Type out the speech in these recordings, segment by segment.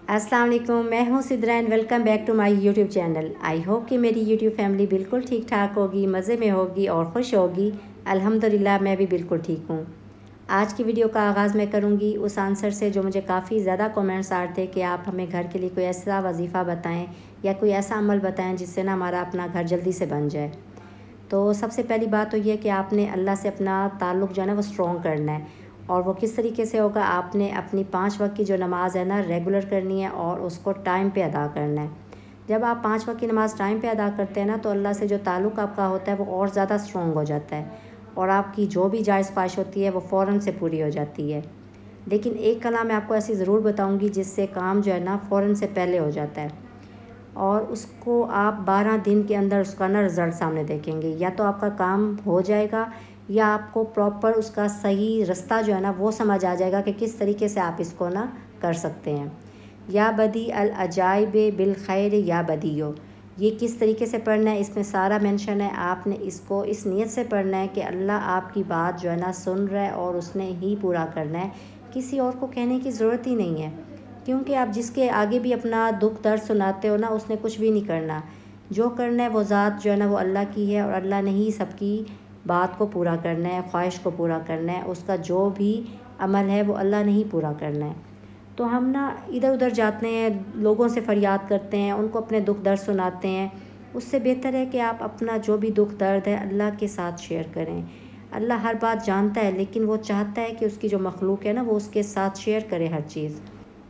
अस्सलाम वालेकुम, मैं हूँ Sidra and welcome back to my YouTube channel. I hope कि मेरी यूट्यूब फैमिली बिल्कुल ठीक ठाक होगी, मज़े में होगी और खुश होगी। अल्हम्दुलिल्लाह मैं भी बिल्कुल ठीक हूँ। आज की वीडियो का आगाज़ मैं करूँगी उस आंसर से जो मुझे काफ़ी ज़्यादा कमेंट्स आ रहे थे कि आप हमें घर के लिए कोई ऐसा वजीफ़ा बताएँ या कोई ऐसा अमल बताएँ जिससे ना हमारा अपना घर जल्दी से बन जाए। तो सबसे पहली बात तो ये कि आपने अल्लाह से अपना ताल्लुक़ जो है ना वो स्ट्रॉन्ग करना है। और वो किस तरीके से होगा, आपने अपनी 5 वक्त की जो नमाज़ है ना रेगुलर करनी है और उसको टाइम पे अदा करना है। जब आप 5 वक्त की नमाज़ टाइम पे अदा करते हैं ना तो अल्लाह से जो ताल्लुक़ आपका होता है वो और ज़्यादा स्ट्रॉन्ग हो जाता है और आपकी जो भी जायज़ ख्वाहिश होती है वो फ़ौरन से पूरी हो जाती है। लेकिन एक कला मैं आपको ऐसी ज़रूर बताऊँगी जिससे काम जो है ना फ़ौरन से पहले हो जाता है और उसको आप 12 दिन के अंदर उसका ना रिज़ल्ट सामने देखेंगे। या तो आपका काम हो जाएगा या आपको प्रॉपर उसका सही रास्ता जो है ना वो समझ आ जाएगा कि किस तरीके से आप इसको ना कर सकते हैं। या बदी अल अजाइब बिल खैर या बदियो, ये किस तरीके से पढ़ना है इसमें सारा मेंशन है। आपने इसको इस नीयत से पढ़ना है कि अल्लाह आपकी बात जो है ना सुन रहा है और उसने ही पूरा करना है, किसी और को कहने की ज़रूरत ही नहीं है। क्योंकि आप जिसके आगे भी अपना दुख दर्द सुनाते हो ना उसने कुछ भी नहीं करना। जो करना है वो ज़ात जो है ना वो अल्लाह की है और अल्लाह ने ही सबकी बात को पूरा करना है, ख्वाहिश को पूरा करना है। उसका जो भी अमल है वो अल्लाह ने ही पूरा करना है। तो हम ना इधर उधर जाते हैं, लोगों से फ़रियाद करते हैं, उनको अपने दुख दर्द सुनाते हैं। उससे बेहतर है कि आप अपना जो भी दुख दर्द है अल्लाह के साथ शेयर करें। अल्लाह हर बात जानता है लेकिन वो चाहता है कि उसकी जो मखलूक है ना वो उसके साथ शेयर करे हर चीज़।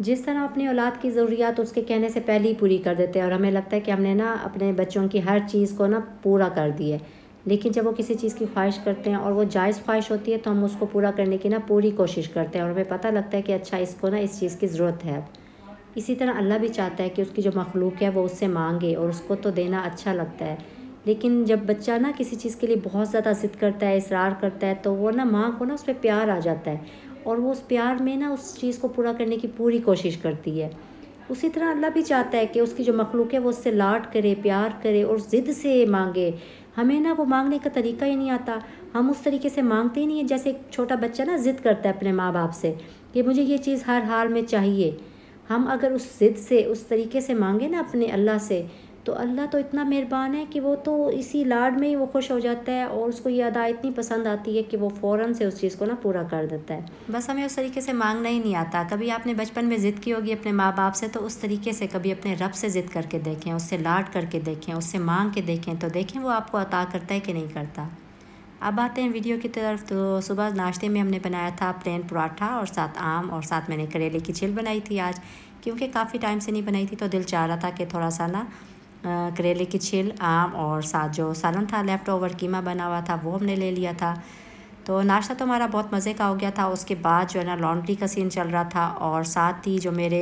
जिस तरह अपनी औलाद की ज़रूरियात उसके कहने से पहले ही पूरी कर देते हैं और हमें लगता है कि हमने ना अपने बच्चों की हर चीज़ को ना पूरा कर दिया है। लेकिन जब वो किसी चीज़ की ख्वाहिश करते हैं और वो जायज़ ख्वाहिश होती है तो हम उसको पूरा करने की ना पूरी कोशिश करते हैं और हमें पता लगता है कि अच्छा इसको ना इस चीज़ की ज़रूरत है अब। इसी तरह अल्लाह भी चाहता है कि उसकी जो मखलूक है वो उससे मांगे और उसको तो देना अच्छा लगता है। लेकिन जब बच्चा ना किसी चीज़ के लिए बहुत ज़्यादा ज़िद करता है, इसरार करता है, तो वो ना माँ को ना उस पर प्यार आ जाता है और वो उस प्यार में ना उस चीज़ को पूरा करने की पूरी कोशिश करती है। उसी तरह अल्लाह भी चाहता है कि उसकी जो मखलूक है वो उससे लाड करे, प्यार करे और ज़िद से मांगे। हमें ना वो मांगने का तरीका ही नहीं आता। हम उस तरीके से मांगते ही नहीं है जैसे एक छोटा बच्चा ना ज़िद करता है अपने माँ बाप से कि मुझे ये चीज़ हर हाल में चाहिए। हम अगर उस ज़िद से उस तरीके से मांगे ना अपने अल्लाह से, तो अल्लाह तो इतना मेहरबान है कि वो तो इसी लाड में ही वो खुश हो जाता है और उसको ये अदा इतनी पसंद आती है कि वो फ़ौरन से उस चीज़ को ना पूरा कर देता है। बस हमें उस तरीके से मांगना ही नहीं आता। कभी आपने बचपन में ज़िद की होगी अपने माँ बाप से, तो उस तरीके से कभी अपने रब से ज़िद करके देखें, उससे लाड करके देखें, उससे मांग के देखें, तो देखें वो आपको अता करता है कि नहीं करता। अब आते हैं वीडियो की तरफ। तो सुबह नाश्ते में हमने बनाया था प्लेन पराठा और साथ आम और साथ मैंने करेले की छिल बनाई थी आज, क्योंकि काफ़ी टाइम से नहीं बनाई थी तो दिल चाह रहा था कि थोड़ा सा ना करेले की छिल, आम और साथ जो सालन था लेफ़्ट ओवर कीमा बना हुआ था वो हमने ले लिया था। तो नाश्ता तो हमारा बहुत मज़े का हो गया था। उसके बाद जो है ना लॉन्ड्री का सीन चल रहा था और साथ ही जो मेरे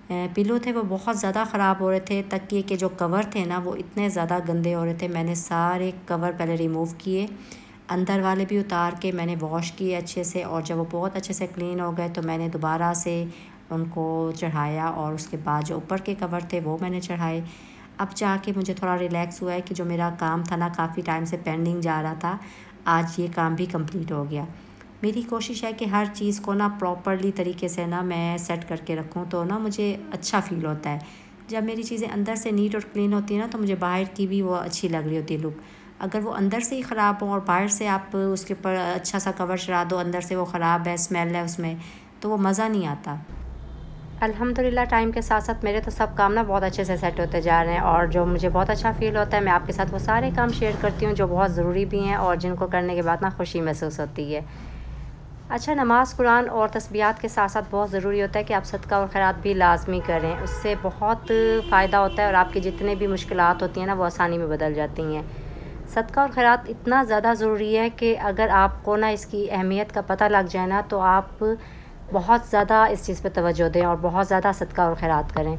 पिलो थे वो बहुत ज़्यादा ख़राब हो रहे थे। तकिए के जो कवर थे ना वो इतने ज़्यादा गंदे हो रहे थे। मैंने सारे कवर पहले रिमूव किए, अंदर वाले भी उतार के मैंने वॉश किए अच्छे से और जब वो बहुत अच्छे से क्लीन हो गए तो मैंने दोबारा से उनको चढ़ाया और उसके बाद जो ऊपर के कवर थे वो मैंने चढ़ाए। अब जाके मुझे थोड़ा रिलैक्स हुआ है कि जो मेरा काम था ना काफ़ी टाइम से पेंडिंग जा रहा था, आज ये काम भी कंप्लीट हो गया। मेरी कोशिश है कि हर चीज़ को ना प्रॉपरली तरीके से ना मैं सेट करके रखूँ तो ना मुझे अच्छा फ़ील होता है। जब मेरी चीज़ें अंदर से नीट और क्लीन होती है ना तो मुझे बाहर की भी वो अच्छी लग रही होती है लुक। अगर वो अंदर से ही ख़राब हो और बाहर से आप उसके ऊपर अच्छा सा कवर चढ़ा दो, अंदर से वो ख़राब है, स्मेल है उसमें, तो वो मज़ा नहीं आता। अल्हम्दुलिल्लाह टाइम के साथ साथ मेरे तो सब काम ना बहुत अच्छे से सेट होते जा रहे हैं और जो मुझे बहुत अच्छा फ़ील होता है मैं आपके साथ वो सारे काम शेयर करती हूँ जो बहुत ज़रूरी भी हैं और जिनको करने के बाद ना खुशी महसूस होती है। अच्छा, नमाज़, कुरान और तस्बीहात के साथ साथ बहुत ज़रूरी होता है कि आप सदका और खैरात भी लाज़मी करें। उससे बहुत फ़ायदा होता है और आपकी जितने भी मुश्किलात होती हैं ना वो आसानी में बदल जाती हैं। सदका और खैरात इतना ज़्यादा ज़रूरी है कि अगर आपको ना इसकी अहमियत का पता लग जाए ना तो आप बहुत ज़्यादा इस चीज़ पे तवज्जो दें और बहुत ज़्यादा सदका और खैरात करें।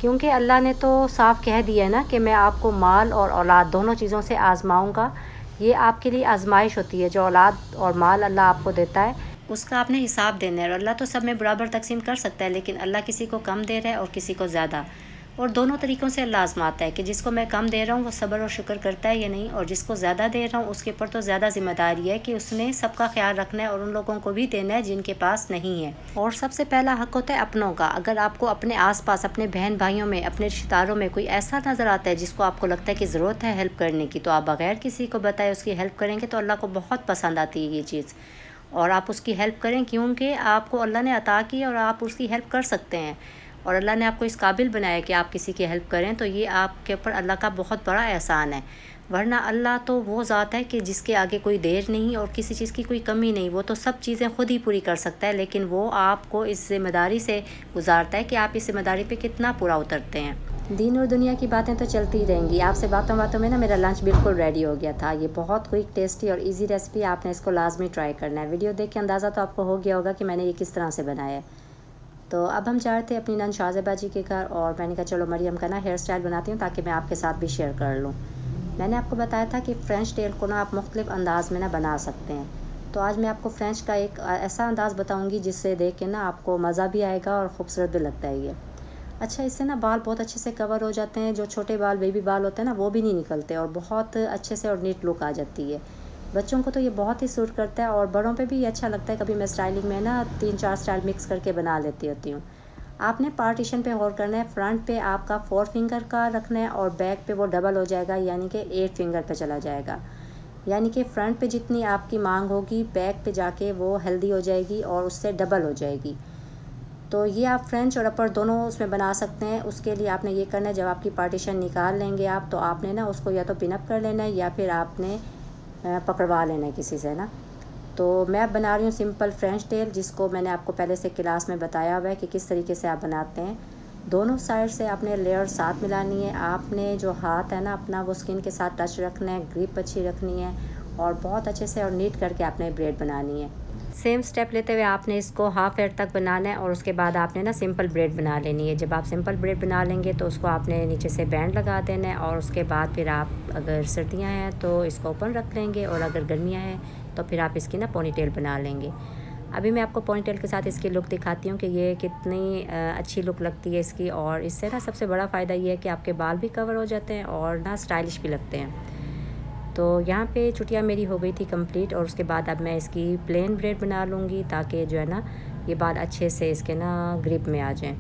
क्योंकि अल्लाह ने तो साफ़ कह दिया है ना कि मैं आपको माल और औलाद दोनों चीज़ों से आज़माऊँगा। ये आपके लिए आज़माइश होती है। जो औलाद और माल अल्लाह आपको देता है उसका आपने हिसाब देना है और अल्लाह तो सब में बराबर तकसीम कर सकता है, लेकिन अल्लाह किसी को कम दे रहा है और किसी को ज़्यादा। और दोनों तरीक़ों से अल्लाह आज़माता है कि जिसको मैं कम दे रहा हूँ वो सब्र और शुक्र करता है या नहीं, और जिसको ज़्यादा दे रहा हूँ उसके ऊपर तो ज़्यादा ज़िम्मेदारी है कि उसने सबका ख्याल रखना है और उन लोगों को भी देना है जिनके पास नहीं है। और सबसे पहला हक़ होता है अपनों का। अगर आपको अपने आसपास, अपने बहन भाइयों में, अपने रिश्तेदारों में कोई ऐसा नज़र आता है जिसको आपको लगता है कि ज़रूरत है हेल्प करने की, तो आप बग़ैर किसी को बताए उसकी हेल्प करेंगे तो अल्लाह को बहुत पसंद आती है ये चीज़, और आप उसकी हेल्प करें क्योंकि आपको अल्लाह ने अता की और आप उसकी हेल्प कर सकते हैं, और अल्लाह ने आपको इस काबिल बनाया कि आप किसी की हेल्प करें, तो ये आपके ऊपर अल्लाह का बहुत बड़ा एहसान है। वरना अल्लाह तो वो ज़ात है कि जिसके आगे कोई देर नहीं और किसी चीज़ की कोई कमी नहीं, वो तो सब चीज़ें ख़ुद ही पूरी कर सकता है, लेकिन वो आपको इस ज़िम्मेदारी से गुजारता है कि आप इस ज़िम्मेदारी पे कितना पूरा उतरते हैं। दीन और दुनिया की बातें तो चलती ही रहेंगी। आपसे बातों बातों में ना मेरा लंच बिल्कुल रेडी हो गया था। ये बहुत क्विक, टेस्टी और ईजी रेसिपी, आपने इसको लाजमी ट्राई करना है। वीडियो देख के अंदाज़ा तो आपको हो गया होगा कि मैंने ये किस तरह से बनाया है। तो अब हम जा रहे थे अपनी नन शाज़ेबा जी के घर, और मैंने कहा चलो मरियम का ना हेयर स्टाइल बनाती हूँ ताकि मैं आपके साथ भी शेयर कर लूँ। मैंने आपको बताया था कि फ़्रेंच टेल को ना आप मुख्तलिफ़ अंदाज़ में ना बना सकते हैं, तो आज मैं आपको फ़्रेंच का एक ऐसा अंदाज़ बताऊँगी जिससे देख के ना आपको मज़ा भी आएगा और ख़ूबसूरत भी लगता है ये। अच्छा, इससे ना बाल बहुत अच्छे से कवर हो जाते हैं। जो छोटे बाल, बेबी बाल होते हैं ना, वो भी नहीं निकलते और बहुत अच्छे से और नीट लुक आ जाती है। बच्चों को तो ये बहुत ही सूट करता है और बड़ों पे भी ये अच्छा लगता है। कभी मैं स्टाइलिंग में ना 3-4 स्टाइल मिक्स करके बना लेती होती हूँ। आपने पार्टीशन पे गौर करना है। फ्रंट पे आपका 4 फिंगर का रखना है और बैक पे वो डबल हो जाएगा, यानी कि 8 फिंगर पे चला जाएगा। यानी कि फ्रंट पे जितनी आपकी मांग होगी, बैक पे जाके वो हेल्दी हो जाएगी और उससे डबल हो जाएगी। तो ये आप फ्रेंच और अपर दोनों उसमें बना सकते हैं। उसके लिए आपने ये करना है, जब आपकी पार्टीशन निकाल लेंगे आप, तो आपने ना उसको या तो पिन अप कर लेना है या फिर आपने पकड़वा लेना है किसी से ना। तो मैं अब बना रही हूँ सिंपल फ्रेंच टेल, जिसको मैंने आपको पहले से क्लास में बताया हुआ है कि किस तरीके से आप बनाते हैं। दोनों साइड से आपने लेयर साथ मिलानी है। आपने जो हाथ है ना अपना, वो स्किन के साथ टच रखना है, ग्रिप अच्छी रखनी है और बहुत अच्छे से और नीट करके आपने ब्रेड बनानी है। सेम स्टेप लेते हुए आपने इसको हाफ एयर तक बनाना है और उसके बाद आपने ना सिंपल ब्रेड बना लेनी है। जब आप सिंपल ब्रेड बना लेंगे तो उसको आपने नीचे से बैंड लगा देना है, और उसके बाद फिर आप, अगर सर्दियाँ हैं तो इसको ओपन रख लेंगे और अगर गर्मियाँ हैं तो फिर आप इसकी ना पोनीटेल बना लेंगे। अभी मैं आपको पोनीटेल के साथ इसकी लुक दिखाती हूँ कि ये कितनी अच्छी लुक लगती है इसकी, और इससे ना सबसे बड़ा फ़ायदा ये है कि आपके बाल भी कवर हो जाते हैं और ना स्टाइलिश भी लगते हैं। तो यहाँ पे चुटिया मेरी हो गई थी कंप्लीट, और उसके बाद अब मैं इसकी प्लेन ब्रेड बना लूँगी ताकि जो है ना ये बाल अच्छे से इसके ना ग्रिप में आ जाएं।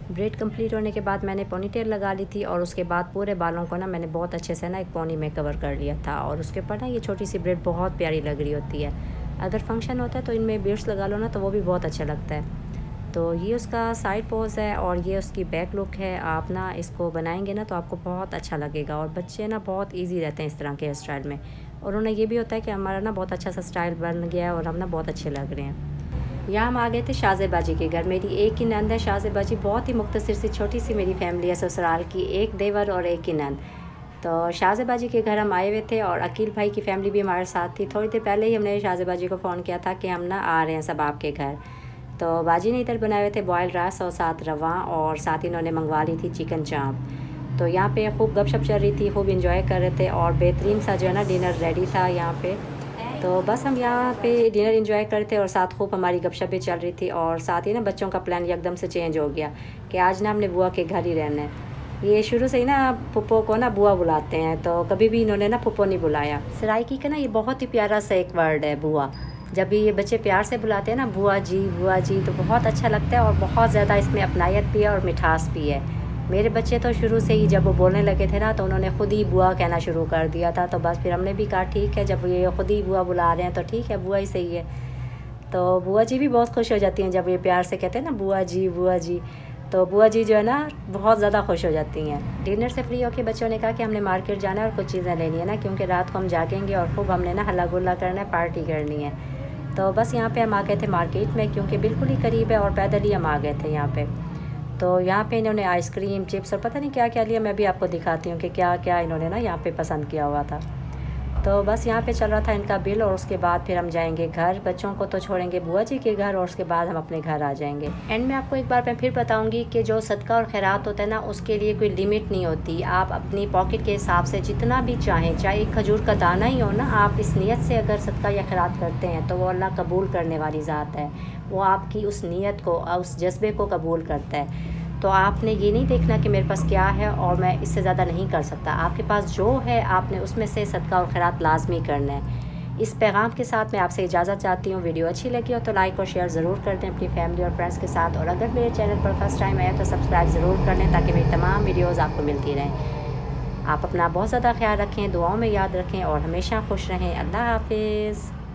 ब्रेड कंप्लीट होने के बाद मैंने पोनीटेल लगा ली थी, और उसके बाद पूरे बालों को ना मैंने बहुत अच्छे से ना एक पोनी में कवर कर लिया था, और उसके ऊपर ना ये छोटी सी ब्रेड बहुत प्यारी लग रही होती है। अगर फंक्शन होता है तो इनमें बीड्स लगा लो ना, तो वो भी बहुत अच्छा लगता है। तो ये उसका साइड पोज है और ये उसकी बैक लुक है। आप ना इसको बनाएंगे ना तो आपको बहुत अच्छा लगेगा, और बच्चे ना बहुत इजी रहते हैं इस तरह के हेयर स्टाइल में, और उन्हें ये भी होता है कि हमारा ना बहुत अच्छा सा स्टाइल बन गया है और हम ना बहुत अच्छे लग रहे हैं। यहाँ हम आ गए थे शाज़ेबा जी के घर। मेरी एक ही नंद है शाज़ेबा जी, बहुत ही मुख्तसर सी छोटी सी मेरी फैमिली है ससुराल की, एक देवर और एक ही नंद। तो शाज़ेबा जी के घर हम आए हुए थे और अकील भाई की फैमिली भी हमारे साथ थी। थोड़ी देर पहले ही हमने शाज़ेबा जी को फ़ोन किया था कि हम ना आ रहे हैं सब आपके घर। तो बाजी ने इधर बनाए हुए थे बॉयल राइस और साथ रवा, और साथ ही इन्होंने मंगवा ली थी चिकन चाँप। तो यहाँ पे खूब गपशप चल रही थी, खूब इंजॉय कर रहे थे, और बेहतरीन सा जो है ना डिनर रेडी था यहाँ पे। तो बस हम यहाँ पे डिनर इंजॉय कर रहे थे और साथ खूब हमारी गपशप भी चल रही थी, और साथ ही ना बच्चों का प्लान एकदम से चेंज हो गया कि आज ना हमने बुआ के घर ही रहना है। ये शुरू से ही ना पुप्पो को ना बुआ बुलाते हैं, तो कभी भी इन्होंने ना पुप्पो नहीं बुलाया। सराइकी का ना ये बहुत ही प्यारा सा एक वर्ड है बुआ। जब भी ये बच्चे प्यार से बुलाते हैं ना बुआ जी, तो बहुत अच्छा लगता है और बहुत ज़्यादा इसमें अपनायत भी है और मिठास भी है। मेरे बच्चे तो शुरू से ही जब वो बोलने लगे थे ना तो उन्होंने ख़ुद ही बुआ कहना शुरू कर दिया था। तो बस फिर हमने भी कहा ठीक है, जब ये ख़ुद ही बुआ बुला रहे हैं तो ठीक है, बुआ ही सही है। तो बुआ जी भी बहुत खुश हो जाती हैं जब ये प्यार से कहते हैं ना बुआ जी। तो बुआ जी जो है ना बहुत ज़्यादा खुश हो जाती हैं। डिनर से फ्री होकर बच्चों ने कहा कि हमने मार्केट जाना है और कुछ चीज़ें लेनी है ना, क्योंकि रात को हम जागेंगे और खूब हमने ना हल्ला गुल्ला करना है, पार्टी करनी है। तो बस यहाँ पे हम आ गए थे मार्केट में, क्योंकि बिल्कुल ही करीब है और पैदल ही हम आ गए थे यहाँ पे। तो यहाँ पे इन्होंने आइसक्रीम, चिप्स और पता नहीं क्या क्या लिया। मैं भी आपको दिखाती हूँ कि क्या क्या इन्होंने ना यहाँ पे पसंद किया हुआ था। तो बस यहाँ पे चल रहा था इनका बिल, और उसके बाद फिर हम जाएंगे घर। बच्चों को तो छोड़ेंगे बुआ जी के घर और उसके बाद हम अपने घर आ जाएंगे। एंड में आपको एक बार मैं फिर बताऊंगी कि जो सदका और खैरात होता है ना, उसके लिए कोई लिमिट नहीं होती। आप अपनी पॉकेट के हिसाब से जितना भी चाहें, चाहे एक खजूर का दाना ही हो ना, आप इस नीयत से अगर सदका या खैरात करते हैं तो वो अल्लाह कबूल करने वाली ज़ात है। वो आपकी उस नीयत को, उस जज्बे को कबूल करता है। तो आपने ये नहीं देखना कि मेरे पास क्या है और मैं इससे ज़्यादा नहीं कर सकता। आपके पास जो है आपने उसमें से सदका और खैरात लाजमी करना है। इस पैगाम के साथ मैं आपसे इजाज़त चाहती हूँ। वीडियो अच्छी लगी हो तो लाइक और शेयर ज़रूर कर दें अपनी फैमिली और फ्रेंड्स के साथ, और अगर मेरे चैनल पर फर्स्ट टाइम आया तो सब्सक्राइब ज़रूर कर लें ताकि मेरी तमाम वीडियोज़ आपको मिलती रहें। आप अपना बहुत ज़्यादा ख्याल रखें, दुआओं में याद रखें और हमेशा खुश रहें। अल्लाह हाफिज़।